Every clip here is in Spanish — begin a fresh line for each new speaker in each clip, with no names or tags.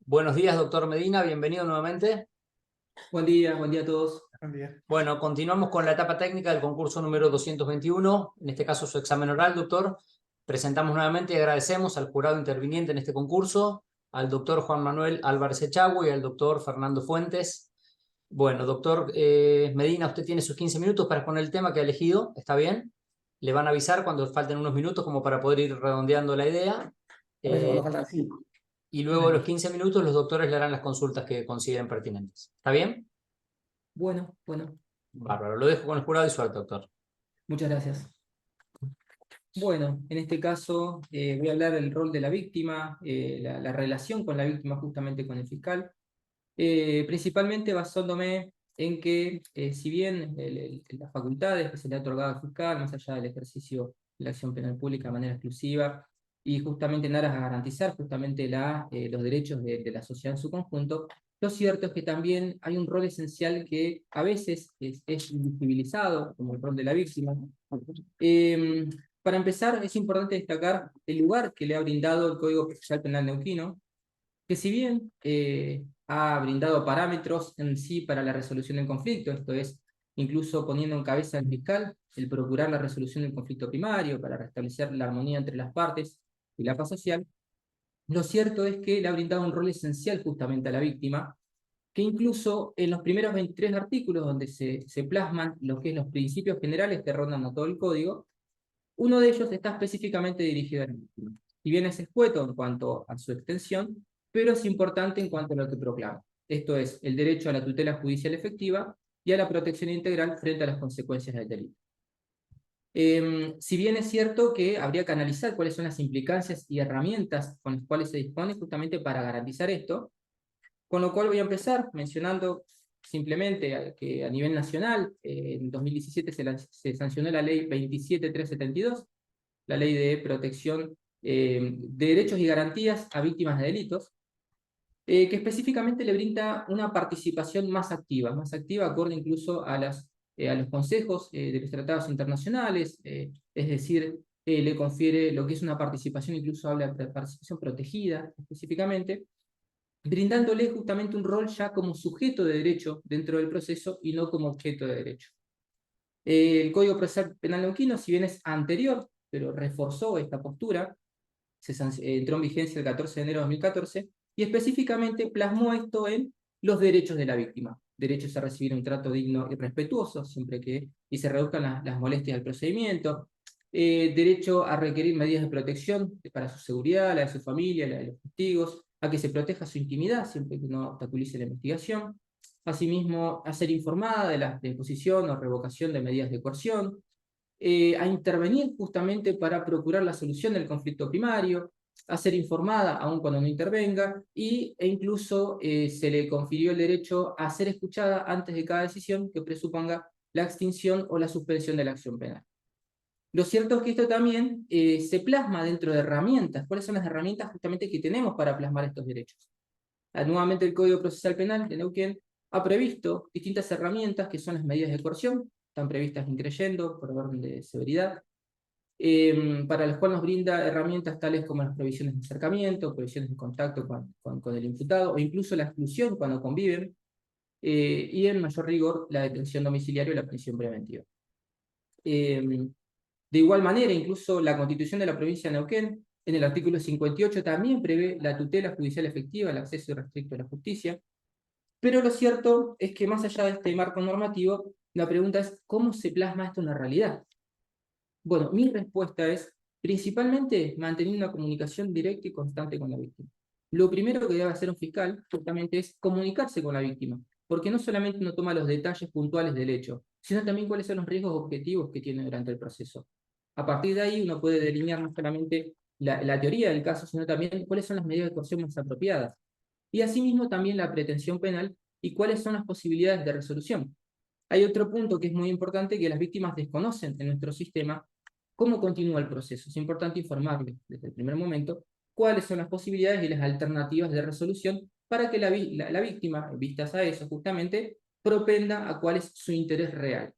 Buenos días, doctor Medina, bienvenido nuevamente.
Buen día a todos.
Buen día.
Bueno, continuamos con la etapa técnica del concurso número 221, en este caso su examen oral, doctor. Presentamos nuevamente y agradecemos al jurado interviniente en este concurso, al doctor Juan Manuel Álvarez Echagüe y al doctor Fernando Fuentes. Bueno, doctor Medina, usted tiene sus 15 minutos para exponer el tema que ha elegido, ¿está bien? Le van a avisar cuando falten unos minutos como para poder ir redondeando la idea.
A veces cuando
Eh,
faltan 5.
y luego de los 15 minutos los doctores le harán las consultas que consideren pertinentes. ¿Está bien?
Bueno,
Bárbaro, lo dejo con el jurado y suerte, doctor.
muchas gracias. Bueno, en este caso voy a hablar del rol de la víctima, la relación con la víctima justamente con el fiscal, principalmente basándome en que si bien las facultades que se le ha otorgado al fiscal, más allá del ejercicio de la acción penal pública de manera exclusiva, y justamente en aras a garantizar justamente los derechos de la sociedad en su conjunto, lo cierto es que también hay un rol esencial que a veces es invisibilizado, como el rol de la víctima. Eh, para empezar, es importante destacar el lugar que le ha brindado el Código Procesal Penal neuquino, que si bien ha brindado parámetros en sí para la resolución del conflicto, esto es, incluso poniendo en cabeza al fiscal el procurar la resolución del conflicto primario para restablecer la armonía entre las partes y la paz social, lo cierto es que le ha brindado un rol esencial justamente a la víctima, que incluso en los primeros 23 artículos donde se plasman lo que es los principios generales que rondan a todo el código, uno de ellos está específicamente dirigido a la víctima. Si bien es escueto en cuanto a su extensión, pero es importante en cuanto a lo que proclama. Esto es, el derecho a la tutela judicial efectiva y a la protección integral frente a las consecuencias del delito. Si bien es cierto que habría que analizar cuáles son las implicancias y herramientas con las cuales se dispone justamente para garantizar esto, con lo cual voy a empezar mencionando simplemente que a nivel nacional, en 2017 se sancionó la ley 27372, la ley de protección de derechos y garantías a víctimas de delitos, que específicamente le brinda una participación más activa acorde incluso a los consejos de los tratados internacionales, es decir, le confiere lo que es una participación, incluso habla de participación protegida específicamente, brindándole justamente un rol ya como sujeto de derecho dentro del proceso y no como objeto de derecho. El Código Procesal Penal neuquino, si bien es anterior, pero reforzó esta postura, entró en vigencia el 14 de enero de 2014, y específicamente plasmó esto en los derechos de la víctima. Derechos a recibir un trato digno y respetuoso, siempre que y se reduzcan las molestias del procedimiento. Derecho a requerir medidas de protección para su seguridad, la de su familia, la de los testigos, a que se proteja su intimidad, siempre que no obstaculice la investigación. Asimismo, a ser informada de la disposición o revocación de medidas de coerción, a intervenir justamente para procurar la solución del conflicto primario, a ser informada aun cuando no intervenga, e incluso se le confirió el derecho a ser escuchada antes de cada decisión que presuponga la extinción o la suspensión de la acción penal. Lo cierto es que esto también se plasma dentro de herramientas. ¿Cuáles son las herramientas justamente que tenemos para plasmar estos derechos? Nuevamente el Código Procesal Penal de Neuquén ha previsto distintas herramientas que son las medidas de coerción, están previstas increyendo por orden de severidad, para las cuales nos brinda herramientas tales como las provisiones de acercamiento, provisiones de contacto con el imputado, o incluso la exclusión cuando conviven, y en mayor rigor la detención domiciliaria y la prisión preventiva. De igual manera, incluso la Constitución de la provincia de Neuquén, en el artículo 58, también prevé la tutela judicial efectiva, el acceso irrestricto a la justicia, pero lo cierto es que más allá de este marco normativo, la pregunta es, ¿cómo se plasma esto en la realidad? Bueno, mi respuesta es principalmente manteniendo una comunicación directa y constante con la víctima. Lo primero que debe hacer un fiscal justamente es comunicarse con la víctima, porque no solamente uno toma los detalles puntuales del hecho, sino también cuáles son los riesgos objetivos que tiene durante el proceso. A partir de ahí uno puede delinear no solamente la teoría del caso, sino también cuáles son las medidas de coerción más apropiadas. Y asimismo también la pretensión penal y cuáles son las posibilidades de resolución. Hay otro punto que es muy importante que las víctimas desconocen en nuestro sistema cómo continúa el proceso. Es importante informarles desde el primer momento cuáles son las posibilidades y las alternativas de resolución para que la víctima, vistas a eso justamente, propenda a cuál es su interés real.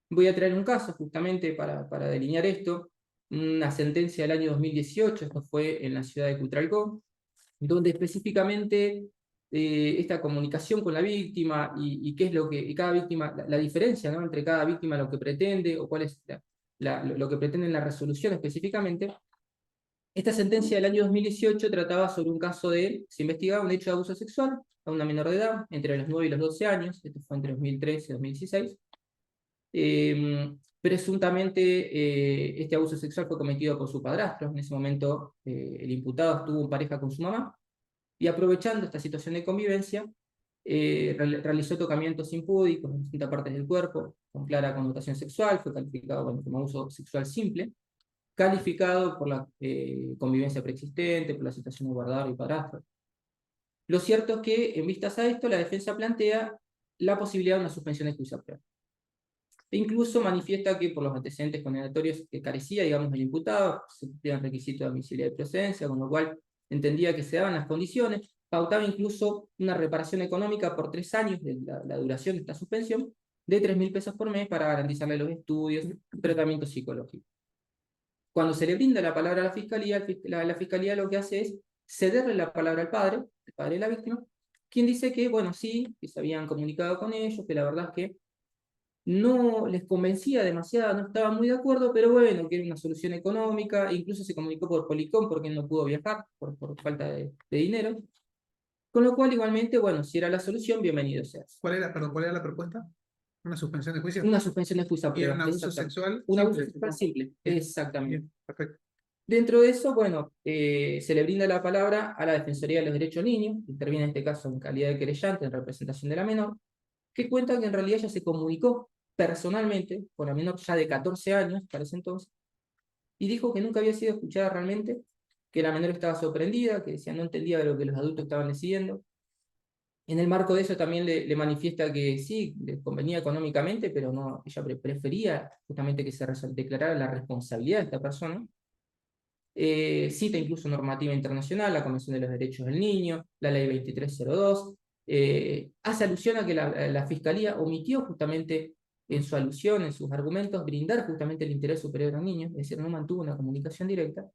Voy a traer un caso justamente para delinear esto, una sentencia del año 2018, esto fue en la ciudad de Cutralcó, donde específicamente esta comunicación con la víctima y qué es lo que y cada víctima, la diferencia, ¿no?, entre cada víctima, lo que pretende o cuál es lo que pretende en la resolución específicamente. Esta sentencia del año 2018 trataba sobre un caso se investigaba un hecho de abuso sexual a una menor de edad, entre los 9 y los 12 años, esto fue entre 2013 y 2016. Presuntamente este abuso sexual fue cometido por su padrastro. En ese momento el imputado estuvo en pareja con su mamá y, aprovechando esta situación de convivencia, realizó tocamientos impúdicos en distintas partes del cuerpo con clara connotación sexual. Fue calificado, bueno, como abuso sexual simple, calificado por la convivencia preexistente, por la situación de guardador y padrastro. Lo cierto es que, en vistas a esto, la defensa plantea la posibilidad de una suspensión de juicio penal. E incluso manifiesta que, por los antecedentes condenatorios que carecía, digamos, el imputado, se cumplían requisitos de admisibilidad y procedencia, con lo cual entendía que se daban las condiciones, pautaba incluso una reparación económica por 3 años de la duración de esta suspensión, de 3.000 pesos por mes para garantizarle los estudios, tratamiento psicológico. Cuando se le brinda la palabra a la Fiscalía, la Fiscalía lo que hace es cederle la palabra al padre, el padre de la víctima, quien dice que, bueno, sí, que se habían comunicado con ellos, que la verdad es que no les convencía demasiado, no estaban muy de acuerdo, pero bueno, que era una solución económica. Incluso se comunicó por Policom porque él no pudo viajar por falta de dinero. Con lo cual, igualmente, bueno, si era la solución, bienvenido sea.
Perdón, ¿cuál era la propuesta? ¿Una suspensión de juicio?
Una suspensión de juicio a
¿Y era
prueba.
un abuso sexual?
Un abuso
Simple.
sexual simple,
Bien,
exactamente.
bien, perfecto.
Dentro de eso, bueno, se le brinda la palabra a la Defensoría de los Derechos del Niño, que interviene en este caso en calidad de querellante en representación de la menor, que cuenta que en realidad ella se comunicó personalmente con la menor ya de 14 años, para ese entonces, y dijo que nunca había sido escuchada realmente, que la menor estaba sorprendida, que decía no entendía de lo que los adultos estaban decidiendo. En el marco de eso también le manifiesta que sí, le convenía económicamente, pero no, ella prefería justamente que se declarara la responsabilidad de esta persona. Cita incluso normativa internacional, la Convención de los Derechos del Niño, la Ley 2302, hace alusión a que la Fiscalía omitió justamente en su alusión, en sus argumentos, brindar justamente el interés superior al niño, es decir, no mantuvo una comunicación directa,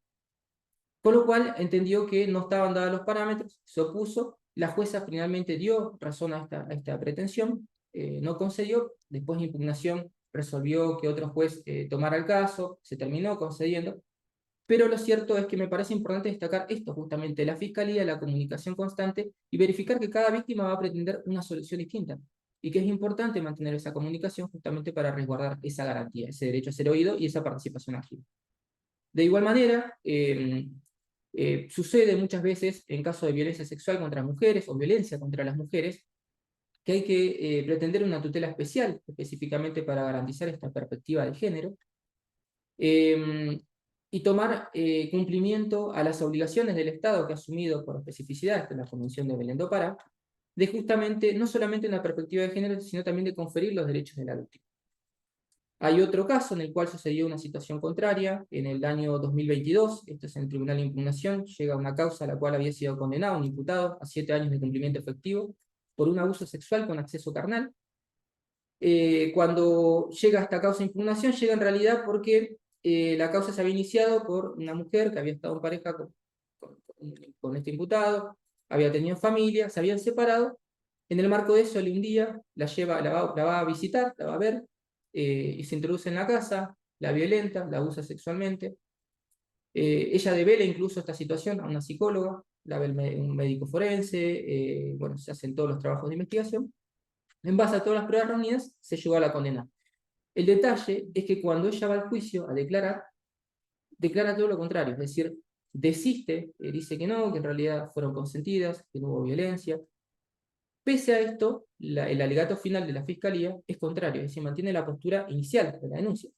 con lo cual entendió que no estaban dados los parámetros, se opuso. La jueza finalmente dio razón a esta pretensión, no concedió. Después de impugnación resolvió que otro juez tomara el caso, se terminó concediendo. Pero lo cierto es que me parece importante destacar esto, justamente la Fiscalía, la comunicación constante y verificar que cada víctima va a pretender una solución distinta. Y que es importante mantener esa comunicación justamente para resguardar esa garantía, ese derecho a ser oído y esa participación activa. De igual manera, sucede muchas veces en caso de violencia sexual contra mujeres o violencia contra las mujeres, que hay que pretender una tutela especial, específicamente para garantizar esta perspectiva de género, y tomar cumplimiento a las obligaciones del Estado que ha asumido por especificidad en la Convención de Belén do Pará, de justamente, no solamente una perspectiva de género, sino también de conferir los derechos de la víctima. Hay otro caso en el cual sucedió una situación contraria, en el año 2022, esto es en el Tribunal de Impugnación, llega una causa a la cual había sido condenado un imputado a 7 años de cumplimiento efectivo por un abuso sexual con acceso carnal. Cuando llega esta causa de impugnación, llega en realidad porque la causa se había iniciado por una mujer que había estado en pareja con este imputado, había tenido familia, se habían separado. En el marco de eso, él un día la va a visitar, la va a ver, y se introduce en la casa, la violenta, la abusa sexualmente. Ella devela incluso esta situación a una psicóloga, la ve un médico forense, bueno, se hacen todos los trabajos de investigación. En base a todas las pruebas reunidas, se llegó a la condena. El detalle es que cuando ella va al juicio a declarar, declara todo lo contrario, es decir, desiste, dice que no, que en realidad fueron consentidas, que no hubo violencia. Pese a esto, el alegato final de la Fiscalía es contrario, es decir, mantiene la postura inicial de la denuncia.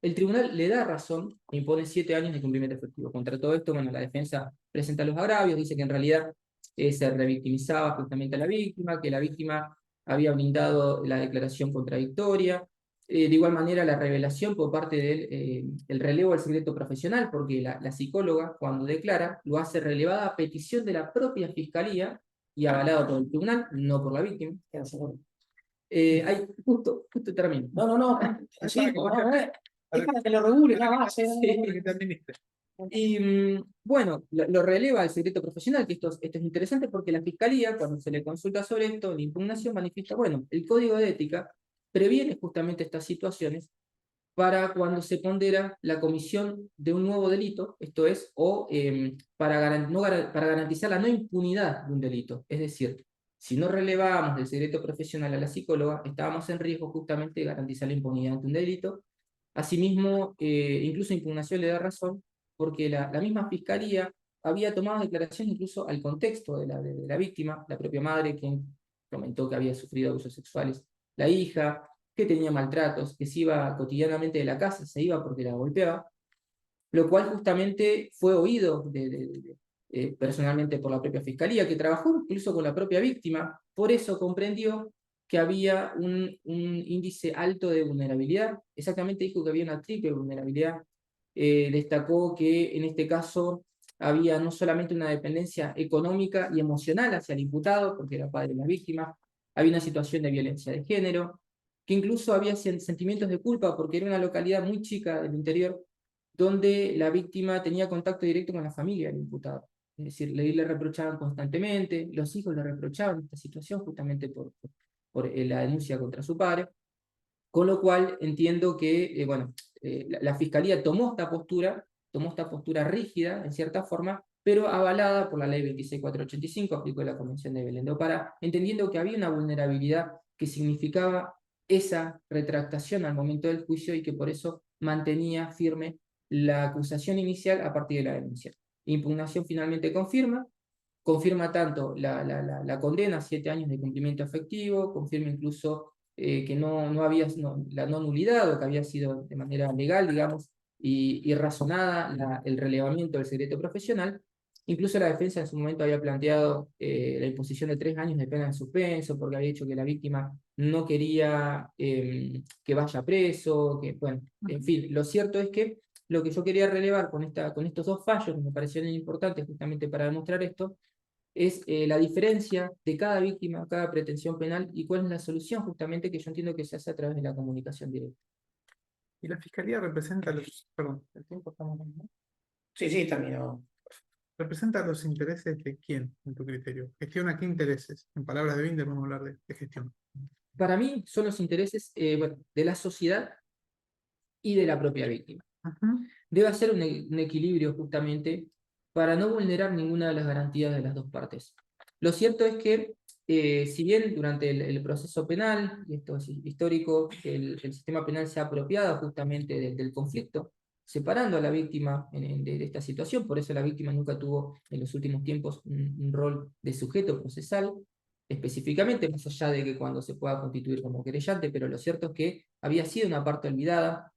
El tribunal le da razón e impone 7 años de cumplimiento efectivo. Contra todo esto, bueno, la defensa presenta los agravios, dice que en realidad se revictimizaba justamente a la víctima, que la víctima había blindado la declaración contradictoria. De igual manera, la revelación por parte del el relevo del secreto profesional, porque la psicóloga, cuando declara, lo hace relevada a petición de la propia Fiscalía y avalado por el tribunal, no por la víctima. Justo termino.
No. Así, es para que lo regule, nada más.
Sí, que te administre.
Y bueno, lo releva el secreto profesional, que esto es interesante porque la Fiscalía, cuando se le consulta sobre esto, la impugnación manifiesta, bueno, el Código de Ética previene justamente estas situaciones para cuando se pondera la comisión de un nuevo delito, esto es, o para garantizar la no impunidad de un delito. Es decir, si no relevábamos del secreto profesional a la psicóloga, estábamos en riesgo justamente de garantizar la impunidad ante un delito. Asimismo, incluso impugnación le da razón, porque la misma Fiscalía había tomado declaración incluso al contexto de la víctima, la propia madre, quien comentó que había sufrido abusos sexuales, la hija, que tenía maltratos, que se iba cotidianamente de la casa, se iba porque la golpeaba, lo cual justamente fue oído personalmente por la propia Fiscalía, que trabajó incluso con la propia víctima, por eso comprendió que había un índice alto de vulnerabilidad, exactamente dijo que había una triple vulnerabilidad, destacó que en este caso había no solamente una dependencia económica y emocional hacia el imputado, porque era padre de la víctima, había una situación de violencia de género, que incluso había sentimientos de culpa porque era una localidad muy chica del interior, donde la víctima tenía contacto directo con la familia del imputado. Es decir, le reprochaban constantemente, los hijos le reprochaban esta situación justamente por la denuncia contra su padre, con lo cual entiendo que bueno, la Fiscalía tomó esta postura rígida, en cierta forma, pero avalada por la ley 26485, aplicó la Convención de Belén do Pará, entendiendo que había una vulnerabilidad que significaba esa retractación al momento del juicio y que por eso mantenía firme la acusación inicial a partir de la denuncia. Impugnación finalmente confirma tanto la condena a 7 años de cumplimiento efectivo, confirma incluso que no había la no nulidad, o que había sido de manera legal, digamos, y razonada el relevamiento del secreto profesional. Incluso la defensa en su momento había planteado la imposición de 3 años de pena en suspenso, porque había dicho que la víctima no quería que vaya preso, que, bueno, en fin, lo cierto es que lo que yo quería relevar con estos dos fallos, que me parecieron importantes justamente para demostrar esto, es la diferencia de cada víctima, cada pretensión penal y cuál es la solución justamente que yo entiendo que se hace a través de la comunicación directa.
Y la fiscalía representa los, perdón, el tiempo estamos bien, ¿no?
Sí, sí, terminó.
¿Representa los intereses de quién, en tu criterio? ¿Gestiona qué intereses? En palabras de Binder vamos a hablar de gestión.
Para mí son los intereses bueno, de la sociedad y de la propia víctima.
Ujú.
Debe hacer un equilibrio justamente para no vulnerar ninguna de las garantías de las dos partes. Lo cierto es que, si bien durante el proceso penal, y esto es histórico, el sistema penal se ha apropiado justamente del conflicto, separando a la víctima de esta situación, por eso la víctima nunca tuvo en los últimos tiempos un rol de sujeto procesal, específicamente, más allá de que cuando se pueda constituir como querellante, pero lo cierto es que había sido una parte olvidada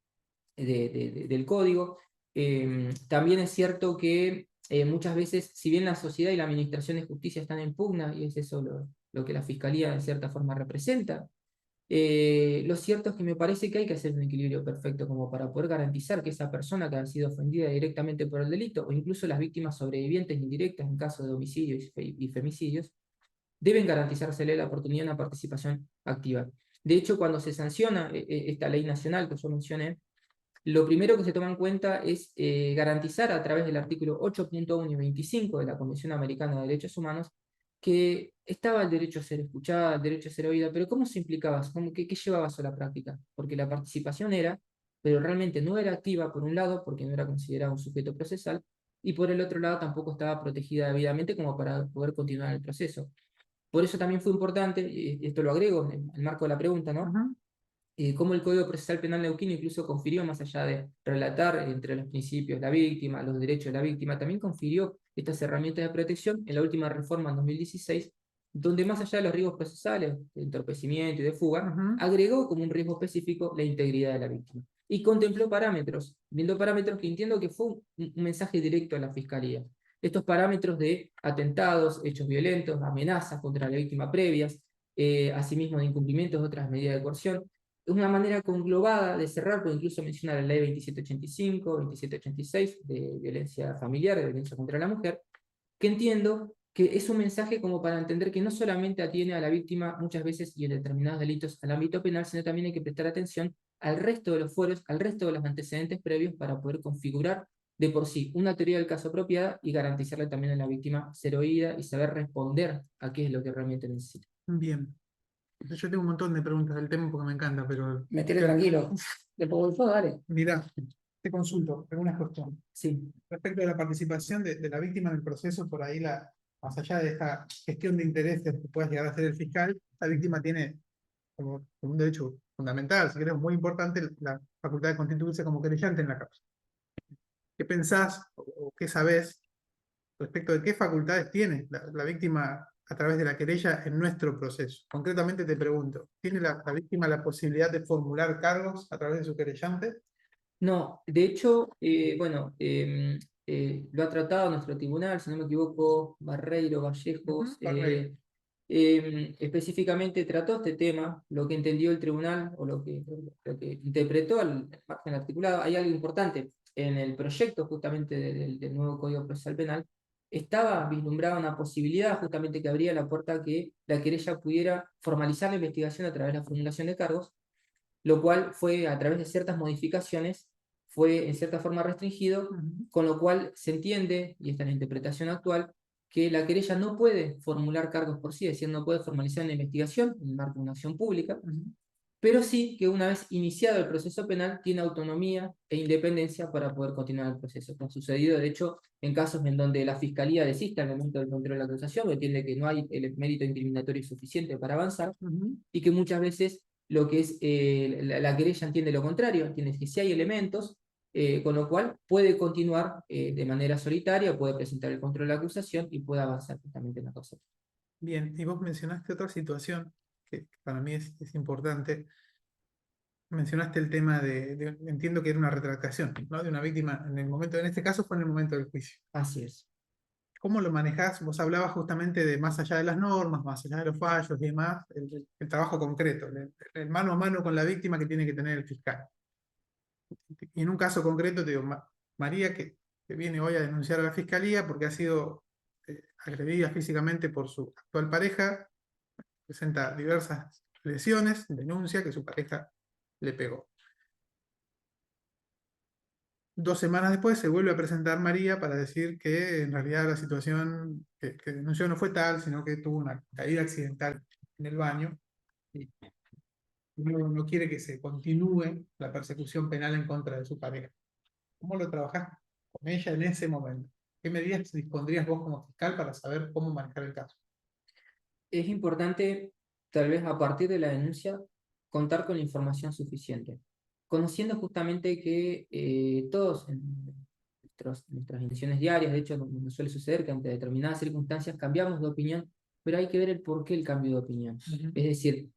del código. También es cierto que muchas veces, si bien la sociedad y la administración de justicia están en pugna, y es eso lo que la fiscalía en cierta forma representa, lo cierto es que me parece que hay que hacer un equilibrio perfecto como para poder garantizar que esa persona que ha sido ofendida directamente por el delito, o incluso las víctimas sobrevivientes indirectas en caso de homicidios y femicidios, deben garantizársele la oportunidad de una participación activa. De hecho, cuando se sanciona esta ley nacional que yo mencioné, lo primero que se toma en cuenta es garantizar a través del artículo 8.1 y 25 de la Convención Americana de Derechos Humanos que estaba el derecho a ser escuchada, el derecho a ser oída, pero ¿cómo se implicaba? ¿Qué llevabas a la práctica? Porque la participación era, pero realmente no era activa por un lado, porque no era considerado un sujeto procesal, y por el otro lado tampoco estaba protegida debidamente como para poder continuar el proceso. Por eso también fue importante, y esto lo agrego en el marco de la pregunta, ¿no?
Ujú.
Cómo el Código Procesal Penal neuquino incluso confirió, más allá de relatar entre los principios de la víctima, los derechos de la víctima, también confirió estas herramientas de protección en la última reforma en 2016, donde más allá de los riesgos procesales, de entorpecimiento y de fuga,
Ujú.
agregó como un riesgo específico la integridad de la víctima. Y contempló parámetros, viendo parámetros que entiendo que fue un mensaje directo a la Fiscalía. Estos parámetros de atentados, hechos violentos, amenazas contra la víctima previas, asimismo de incumplimientos de otras medidas de coerción, es una manera conglobada de cerrar, porque incluso menciona la ley 2785, 2786 de violencia familiar, de violencia contra la mujer, que entiendo que es un mensaje como para entender que no solamente atiene a la víctima muchas veces y en determinados delitos al ámbito penal, sino también hay que prestar atención al resto de los fueros, al resto de los antecedentes previos para poder configurar de por sí una teoría del caso apropiada y garantizarle también a la víctima ser oída y saber responder a qué es lo que realmente necesita.
Bien. Yo tengo un montón de preguntas del tema porque me encanta, pero
Metele tranquilo. Después dale.
mirá, te consulto algunas cuestiones.
Sí,
Respecto a la participación de la víctima en el proceso, por ahí, más allá de esta gestión de intereses que pueda llegar a hacer el fiscal, la víctima tiene como un derecho fundamental, si querés, muy importante, la facultad de constituirse como querellante en la causa. ¿Qué pensás o qué sabés respecto de qué facultades tiene la víctima a través de la querella en nuestro proceso? Concretamente te pregunto, ¿tiene la víctima la posibilidad de formular cargos a través de su querellante?
no, de hecho, bueno, lo ha tratado nuestro tribunal, si no me equivoco, Barreiro, Vallejos,
Barreiro.
específicamente trató este tema, lo que entendió el tribunal o lo que interpretó al margen articulado. Hay algo importante, en el proyecto justamente del nuevo Código Procesal Penal, estaba vislumbrada una posibilidad justamente que abría la puerta a que la querella pudiera formalizar la investigación a través de la formulación de cargos, lo cual fue a través de ciertas modificaciones, fue en cierta forma restringido, con lo cual se entiende, y esta es la interpretación actual, que la querella no puede formular cargos por sí, es decir, no puede formalizar una investigación en el marco de una acción pública, pero sí que una vez iniciado el proceso penal tiene autonomía e independencia para poder continuar el proceso. Como ha sucedido, de hecho, en casos en donde la Fiscalía desista al momento del control de la acusación, o entiende que no hay el mérito incriminatorio suficiente para avanzar, y que muchas veces lo que es la querella entiende lo contrario, entiende que sí hay elementos, con lo cual puede continuar de manera solitaria, puede presentar el control de la acusación y puede avanzar justamente en la causa.
Bien, y vos mencionaste otra situación que para mí es importante. Mencionaste el tema entiendo que era una retractación, ¿no? De una víctima en el momento, en este caso fue en el momento del juicio.
Así es.
¿Cómo lo manejás? Vos hablabas justamente de más allá de las normas, más allá de los fallos y demás, el trabajo concreto, el mano a mano con la víctima que tiene que tener el fiscal. Y en un caso concreto, te digo, María, que viene hoy a denunciar a la fiscalía porque ha sido agredida físicamente por su actual pareja, presenta diversas lesiones, denuncia que su pareja le pegó. 2 semanas después se vuelve a presentar María para decir que en realidad la situación que denunció no fue tal, sino que tuvo una caída accidental en el baño y no quiere que se continúe la persecución penal en contra de su pareja. ¿Cómo lo trabajás con ella en ese momento? ¿Qué medidas dispondrías vos como fiscal para saber cómo manejar el caso?
Es importante, tal vez a partir de la denuncia, contar con la información suficiente, conociendo justamente que todos en nuestras intenciones diarias, de hecho, nos suele suceder que ante determinadas circunstancias cambiamos de opinión, pero hay que ver el por qué el cambio de opinión. Es decir,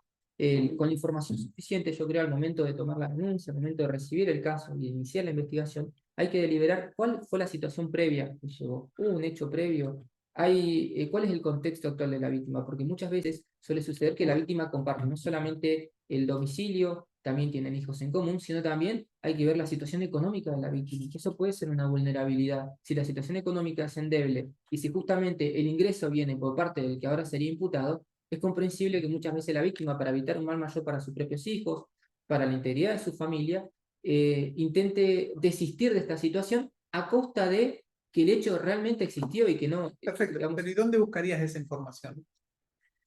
con la información suficiente, yo creo, al momento de tomar la denuncia, al momento de recibir el caso y de iniciar la investigación, hay que deliberar cuál fue la situación previa que llevó. ¿Hubo un hecho previo? ¿Cuál es el contexto actual de la víctima? Porque muchas veces suele suceder que la víctima comparte no solamente el domicilio, también tienen hijos en común, sino también hay que ver la situación económica de la víctima, que eso puede ser una vulnerabilidad. Si la situación económica es endeble y si justamente el ingreso viene por parte del que ahora sería imputado, es comprensible que muchas veces la víctima, para evitar un mal mayor para sus propios hijos, para la integridad de su familia, intente desistir de esta situación a costa de que el hecho realmente existió y que no,
Perfecto,
digamos,
pero ¿y dónde buscarías esa información?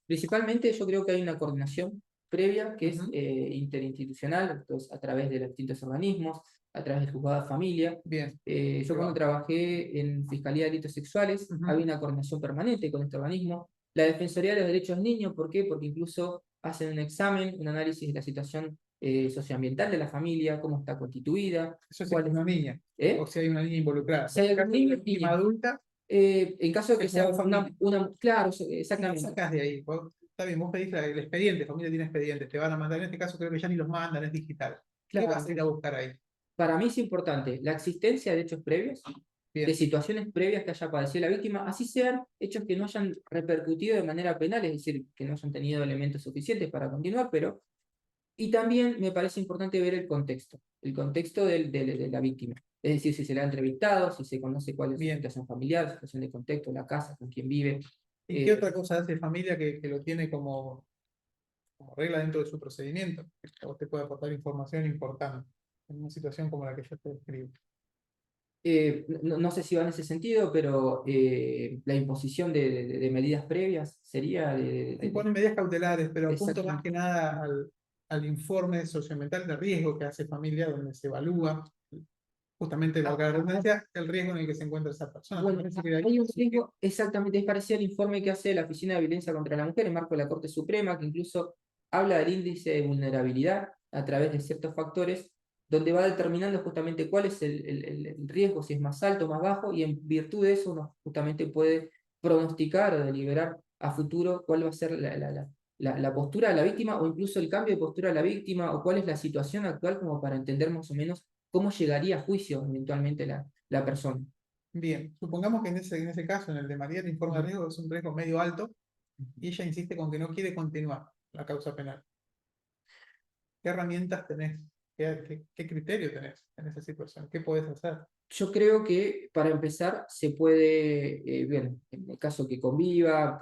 principalmente yo creo que hay una coordinación previa que es
Ujú.
interinstitucional, entonces, a través de los distintos organismos, a través del juzgado de familia.
Bien,
Yo cuando trabajé en Fiscalía de Delitos Sexuales,
Ujú.
había una coordinación permanente con este organismo. La Defensoría de los Derechos del Niño, ¿por qué? Porque incluso hacen un examen, un análisis de la situación socioambiental de la familia, cómo está constituida,
Eso es
cuál es...
una niña,
¿Eh?
o si hay una niña involucrada.
Si hay algún niño,
Víctima
niña.
adulta,
En caso de que
el
sea
juzgado de familia.
claro,
¿Qué
exactamente.
sacás de ahí? Está bien, vos pedís el expediente, familia tiene expediente, te van a mandar, en este caso creo que ya ni los mandan, es digital. ¿Qué
Claro.
vas a ir a buscar ahí?
Para mí es importante la existencia de hechos previos,
Bien.
de situaciones previas que haya padecido la víctima, así sean hechos que no hayan repercutido de manera penal, es decir, que no hayan tenido elementos suficientes para continuar, pero... Y también me parece importante ver el contexto de la víctima. Es decir, si se le ha entrevistado, si se conoce cuál es su
Bien.
situación familiar, su situación de contexto, la casa, con quién vive.
¿Y qué otra cosa hace familia que lo tiene como regla dentro de su procedimiento? Que a vos te puede aportar información importante en una situación como la que yo te describo.
No sé si va en ese sentido, pero la imposición de medidas previas sería
Se ponen medidas cautelares, pero apunto más
Exactamente.
que nada al informe socioambiental de riesgo que hace familia, donde se evalúa justamente la redundancia, el riesgo en el que se encuentra esa persona.
Bueno,
Me parece que de ahí-
hay un riesgo, exactamente, es parecido al informe que hace la Oficina de Violencia contra la Mujer en marco de la Corte Suprema, que incluso habla del índice de vulnerabilidad a través de ciertos factores, donde va determinando justamente cuál es el riesgo, si es más alto o más bajo, y en virtud de eso uno justamente puede pronosticar o deliberar a futuro cuál va a ser la postura de la víctima, o incluso el cambio de postura de la víctima, o cuál es la situación actual, como para entender más o menos cómo llegaría a juicio eventualmente la persona.
Bien, supongamos que en ese caso, en el de María, el informe de riesgo es un riesgo medio alto y ella insiste con que no quiere continuar la causa penal. ¿Qué herramientas tenés? ¿Qué criterio tenés en esa situación? ¿Qué podés hacer?
Yo creo que para empezar se puede, bien, en el caso que conviva,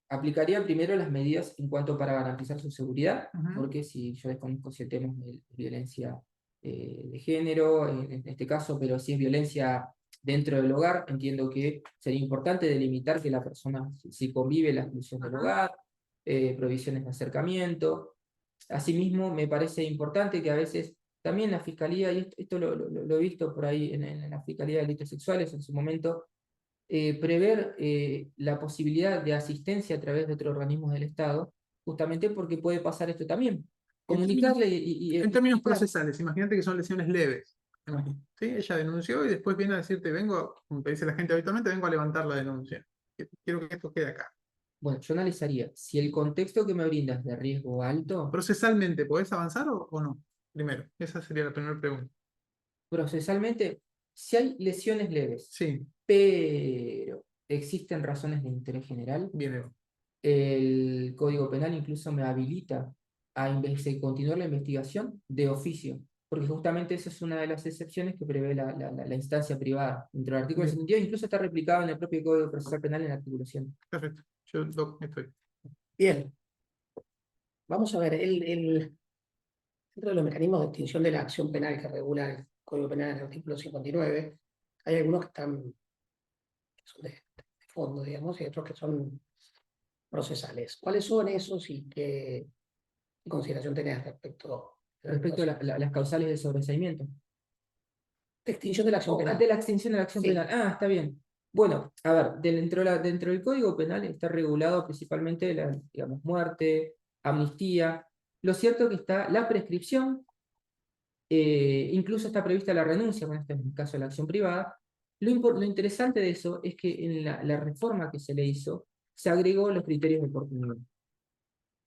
aplicaría primero las medidas en cuanto para garantizar su seguridad,
Ujú.
porque si yo desconozco si el tema es de violencia de género, en este caso, pero si es violencia dentro del hogar, entiendo que sería importante delimitar que la persona, si convive, la exclusión del hogar, prohibiciones de acercamiento. Asimismo, me parece importante que a veces también la Fiscalía, y esto lo he visto por ahí en la Fiscalía de Delitos Sexuales en su momento, prever la posibilidad de asistencia a través de otros organismos del Estado, justamente porque puede pasar esto también. Comunicarle
En términos
claro.
procesales, imagínate que son lesiones leves.
Ajá.
¿Sí? Ella denunció y después viene a decirte, vengo, como te dice la gente habitualmente, vengo a levantar la denuncia. Quiero que esto quede acá.
Bueno, yo analizaría si el contexto que me brindas de riesgo alto,
¿Procesalmente podés avanzar o no? Primero, esa sería la primera pregunta.
procesalmente, si hay lesiones leves,
Sí,
pero existen razones de interés general,
viene.
el Código Penal incluso me habilita a continuar la investigación de oficio, porque justamente esa es una de las excepciones que prevé la instancia privada. Dentro del artículo
Bien.
72 incluso está replicado en el propio Código Procesal Penal en la articulación.
Perfecto. Yo estoy.
Bien, vamos a ver, dentro de los mecanismos de extinción de la acción penal que regula el Código Penal en el artículo 59, hay algunos que son de fondo, digamos, y otros que son procesales. ¿Cuáles son esos y qué consideración tenés respecto a la
Respecto a las causales de sobreseimiento.
de extinción de la acción penal?
De la extinción de la acción
Sí.
penal. Ah, está bien. Bueno, a ver, dentro del Código Penal está regulado principalmente la, digamos, muerte, amnistía. Lo cierto que está la prescripción, incluso está prevista la renuncia, con este en el caso de la acción privada. Lo interesante de eso es que en la reforma que se le hizo, se agregó los criterios de oportunidad.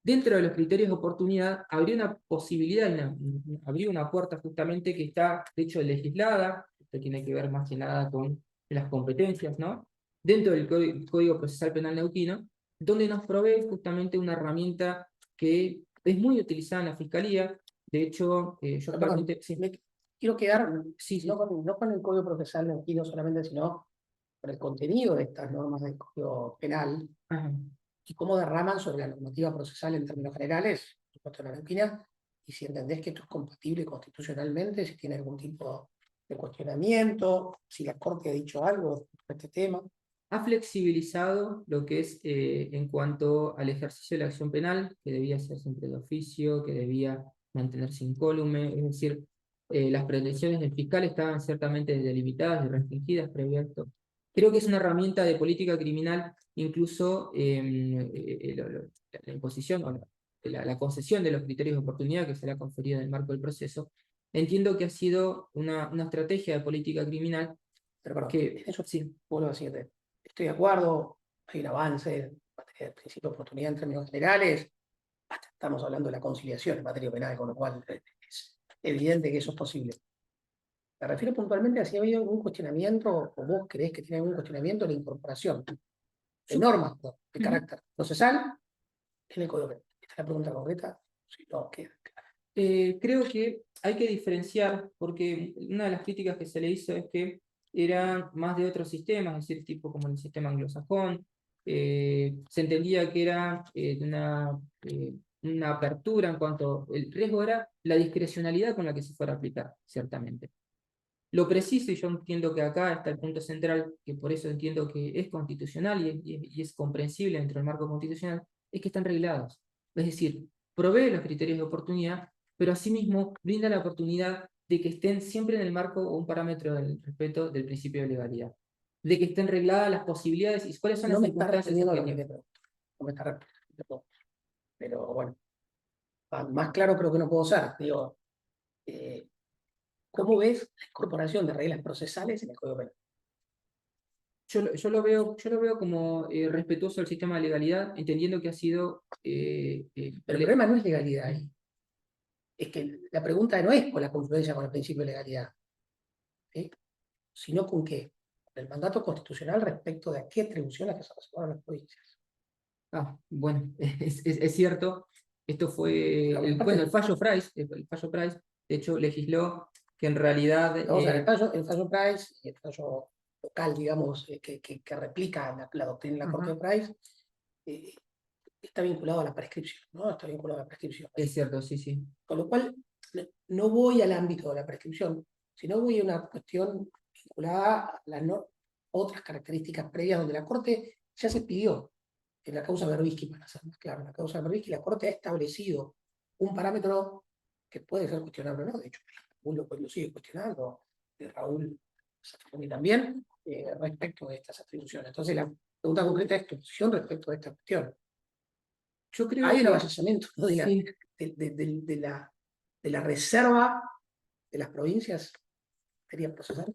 Dentro de los criterios de oportunidad, habría una posibilidad, habría una puerta justamente que está, de hecho, legislada, esto tiene que ver más que nada con las competencias, ¿no? Dentro del Código Procesal Penal Neuquino, donde nos provee justamente una herramienta que es muy utilizada en la Fiscalía. De hecho, yo
Perdón,
actualmente... Sí,
me quiero quedar
sí, sí.
no con el Código Procesal neuquino solamente, sino con el contenido de estas normas del Código Penal
Ajá.
y cómo derraman sobre la normativa procesal en términos generales, por supuesto la neuquina, y si entendés que esto es compatible constitucionalmente, si tiene algún tipo de cuestionamiento, si la Corte ha dicho algo sobre este tema.
Ha flexibilizado lo que es en cuanto al ejercicio de la acción penal, que debía ser siempre de oficio, que debía mantenerse incólume, es decir, las pretensiones del fiscal estaban ciertamente delimitadas y restringidas previo a esto. Creo que es una herramienta de política criminal, incluso la imposición o la concesión de los criterios de oportunidad que se le ha conferido en el marco del proceso. Entiendo que ha sido una estrategia de política criminal
Pero perdón,
que,
en eso
sí,
vuelvo a decirte, estoy de acuerdo, hay un avance en materia de principio de oportunidad en términos generales, hasta estamos hablando de la conciliación en materia penal, con lo cual es evidente que eso es posible. Me refiero puntualmente a si ha habido algún cuestionamiento, o vos creés que tiene algún cuestionamiento en la incorporación de normas de carácter procesal en el Código Penal. Esta es la pregunta concreta, si no queda clara.
Creo que hay que diferenciar, porque una de las críticas que se le hizo es que era más de otros sistemas, es decir, tipo como el sistema anglosajón. Se entendía que era una apertura en cuanto el riesgo era la discrecionalidad con la que se fuera a aplicar, ciertamente. Lo preciso, y yo entiendo que acá está el punto central, que por eso entiendo que es constitucional y es comprensible dentro del marco constitucional, es que están reglados. Es decir, provee los criterios de oportunidad, pero asimismo brinda la oportunidad de que estén siempre en el marco o un parámetro del respeto del principio de legalidad. De que estén regladas las posibilidades y cuáles son
No
las
me está
circunstancias
respondiendo a lo que
objetivas.
le pregunto. No me está respondiendo. Pero bueno, más claro creo que no puedo ser. Digo, ¿cómo ves la incorporación de reglas procesales en el Código Penal?
Yo lo veo como respetuoso del sistema de legalidad, entendiendo que ha sido...
Pero el problema no es legalidad ahí. Es que la pregunta no es con la confluencia con el principio de legalidad, ¿sí? Sino con qué. Con el mandato constitucional respecto de a qué atribuciones que se reservaron las provincias.
Bueno, es cierto, esto fue el fallo Price, de hecho legisló que en realidad...
O sea, el fallo Price y el fallo local, digamos, que replica la doctrina de la Corte de Price, está vinculado a la prescripción, ¿no? Está vinculado a la prescripción.
Es cierto, sí, sí.
Con lo cual, no voy al ámbito de la prescripción, sino voy a una cuestión vinculada a las otras características previas donde la Corte ya se pidió, en la causa Berbisky, para ser más claro, en la causa Berbisky la Corte ha establecido un parámetro que puede ser cuestionable, ¿no? De hecho, Raúl lo sigue cuestionando, Raúl Safoni también, respecto de estas atribuciones. Entonces, la pregunta concreta es tu posición respecto de esta cuestión.
Yo creo
Hay un
que
avasallamiento, ¿no?
sí.
de la reserva de las provincias. ¿Quería procesar?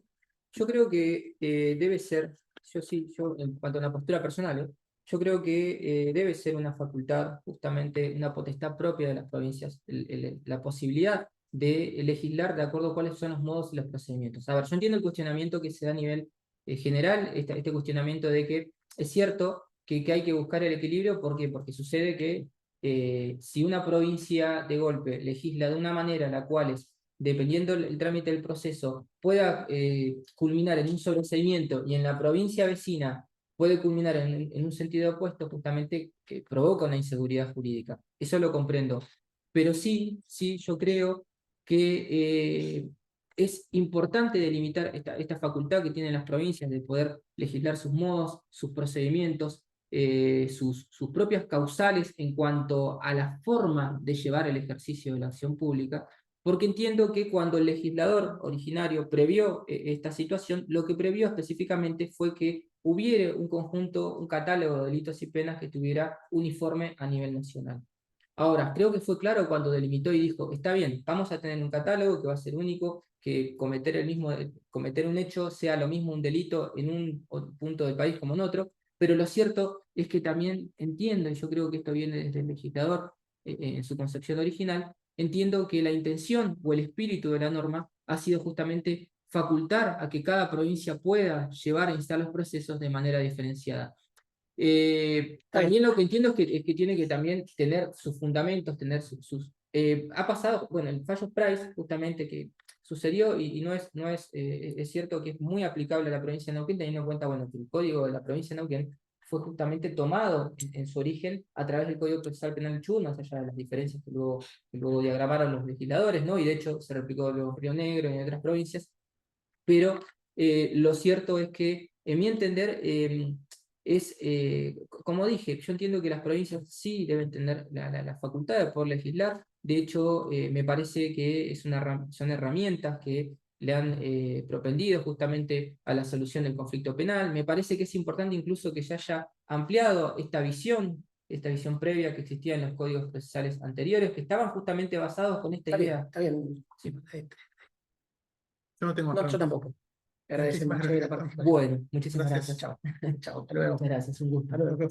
Yo creo que debe ser, yo en cuanto a una postura personal, yo creo que debe ser una facultad, justamente una potestad propia de las provincias, la posibilidad de legislar de acuerdo a cuáles son los modos y los procedimientos. A ver, yo entiendo el cuestionamiento que se da a nivel general, este cuestionamiento de que es cierto que hay que buscar el equilibrio, ¿por qué? Porque sucede que si una provincia de golpe legisla de una manera en la cual dependiendo el trámite del proceso, pueda culminar en un sobreseimiento y en la provincia vecina puede culminar en un sentido opuesto, justamente que provoca una inseguridad jurídica. Eso lo comprendo. Pero sí, yo creo que es importante delimitar esta facultad que tienen las provincias de poder legislar sus modos, sus procedimientos, sus propias causales en cuanto a la forma de llevar el ejercicio de la acción pública, porque entiendo que cuando el legislador originario previó esta situación, lo que previó específicamente fue que hubiera un conjunto, un catálogo de delitos y penas que estuviera uniforme a nivel nacional. Ahora, creo que fue claro cuando delimitó y dijo, está bien, vamos a tener un catálogo que va a ser único, que cometer un hecho sea lo mismo un delito en un punto del país como en otro, pero lo cierto es que también entiendo, y yo creo que esto viene desde el legislador en su concepción original, entiendo que la intención o el espíritu de la norma ha sido justamente facultar a que cada provincia pueda llevar a instar los procesos de manera diferenciada. También lo que entiendo es que tiene que también tener sus fundamentos, tener ha pasado, bueno, el fallo Price, justamente que sucedió y es cierto que es muy aplicable a la provincia de Neuquén, teniendo en cuenta, bueno, que el código de la provincia de Neuquén fue justamente tomado en su origen a través del Código Procesal Penal del Chubut, más allá de las diferencias que luego diagramaron los legisladores, ¿no? Y de hecho se replicó luego en Río Negro y en otras provincias, pero lo cierto es que, en mi entender, como dije, yo entiendo que las provincias sí deben tener la facultad de poder legislar. De hecho, me parece que son herramientas que le han propendido justamente a la solución del conflicto penal. Me parece que es importante incluso que se haya ampliado esta visión previa que existía en los códigos procesales anteriores, que estaban justamente basados con esta idea.
Está bien.
Sí.
Yo no tengo
No, yo tampoco. Agradecemos.
Muchísimas gracias.
Bueno, muchísimas
Gracias.
gracias.
Chao. Chao. Hasta luego.
Muchas gracias, un gusto.
Hasta luego.